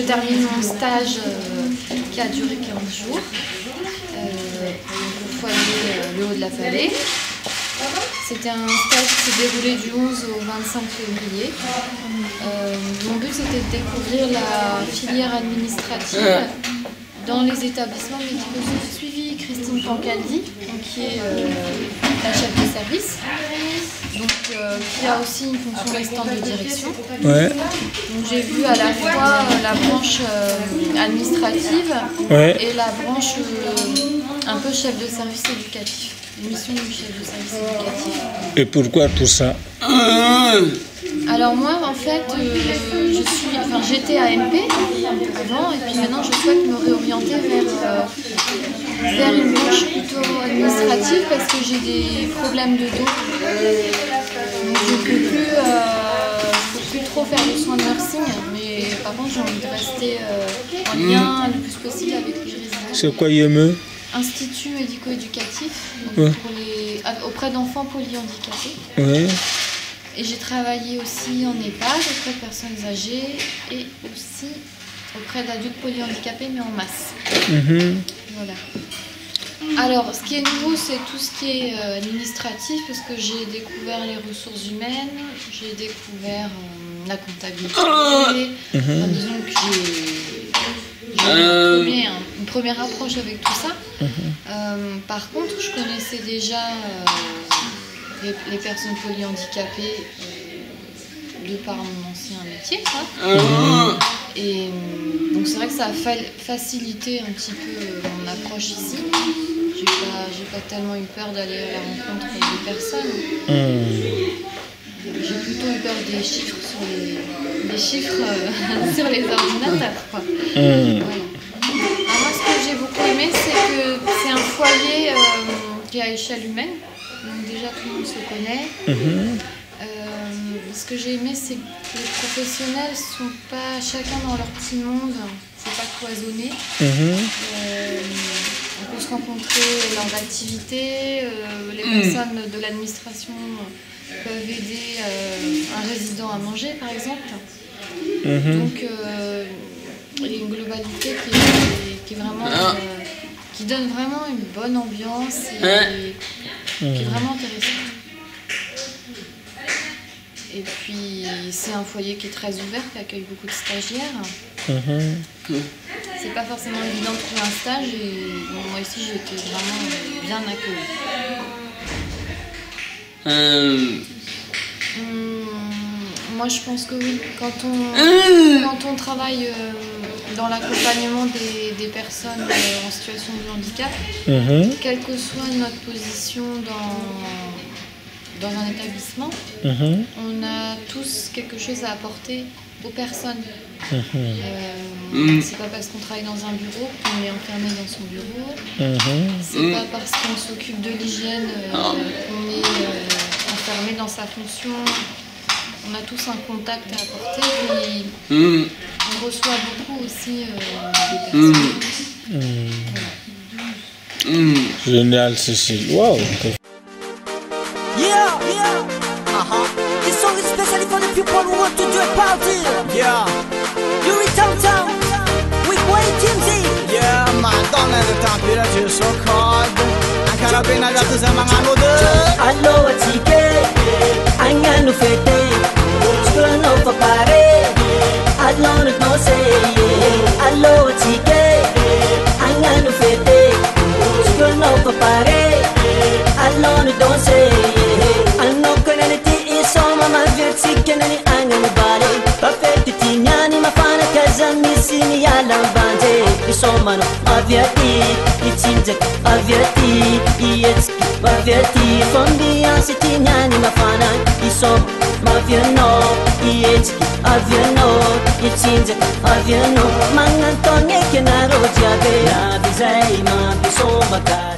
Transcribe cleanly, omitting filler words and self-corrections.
termine mon stage qui a duré 15 jours au foyer Le Haut de la Vallée. C'était un stage qui s'est déroulé du 11 au 25 février. Mon but c'était de découvrir la filière administrative dans les établissements médicaux suivis. Christine Pancaldi, qui est la chef de service, donc, qui a aussi une fonction restante de direction. Ouais. Donc j'ai vu à la fois la branche administrative et la branche un peu chef de service éducatif. Mission du chef de service éducatif. Et pourquoi tout ça? Alors moi en fait j'étais à MP avant et puis maintenant je souhaite me réorienter vers une branche plutôt administrative parce que j'ai des problèmes de dos. Donc je ne peux plus trop faire de soins de nursing, mais par contre j'ai envie de rester en lien le plus possible avec les résidents. C'est quoi IME? Institut médico-éducatif auprès d'enfants polyhandicapés. Ouais. Et j'ai travaillé aussi en EHPAD auprès de personnes âgées et aussi auprès d'adultes polyhandicapés mais en masse. Voilà. Alors, ce qui est nouveau, c'est tout ce qui est administratif parce que j'ai découvert les ressources humaines, j'ai découvert la comptabilité. Disons que j'ai une première approche avec tout ça. Par contre, je connaissais déjà les personnes polyhandicapées de par mon ancien métier. Et donc c'est vrai que ça a facilité un petit peu mon approche ici. J'ai pas tellement eu peur d'aller à la rencontre des personnes. J'ai plutôt eu peur des chiffres sur les ordinateurs. Quoi. Voilà. Alors moi, ce que j'ai beaucoup aimé, c'est que c'est un foyer qui est à échelle humaine. Donc déjà, tout le monde se connaît. Ce que j'ai aimé, c'est que les professionnels ne sont pas chacun dans leur petit monde. C'est pas cloisonné. On peut se rencontrer lors d'activités. Les personnes de l'administration peuvent aider un résident à manger, par exemple. Donc, il y a une globalité qui est vraiment, qui donne vraiment une bonne ambiance et qui est vraiment intéressante. Et puis, c'est un foyer qui est très ouvert, qui accueille beaucoup de stagiaires. C'est pas forcément évident de trouver un stage et bon, moi ici j'ai été vraiment bien accueillie. Moi je pense que oui, quand on travaille dans l'accompagnement des personnes en situation de handicap, quelle que soit notre position dans un établissement, on a tous quelque chose à apporter aux personnes. C'est pas parce qu'on travaille dans un bureau qu'on est enfermé dans son bureau. C'est pas parce qu'on s'occupe de l'hygiène qu'on est enfermé dans sa fonction. On a tous un contact à apporter et on reçoit beaucoup aussi des personnes. Génial, Cécile. Wow. This song is especially for the people who want to do a party. You're in downtown with Wayne Jimsy. Man, don't let the temperature so cold. Ang karapin na gato sa mga nudo. Allo at sige, ang ano fete. Sukula no papare, allo at no say. Allo at sige, ang ano fete. Sukula no papare, allo at no say. Ano kananiti iso mama versi kanani angano bale. Perfect tinyani mafana kazami sini yalambanje. Isomano aviati, itsinjak aviati, ietski aviati. Fondiansi tinyani mafana isom maviano, ietski aviano, itsinjak aviano. Mangantonge kenaro jabe abizai ma bisomaka.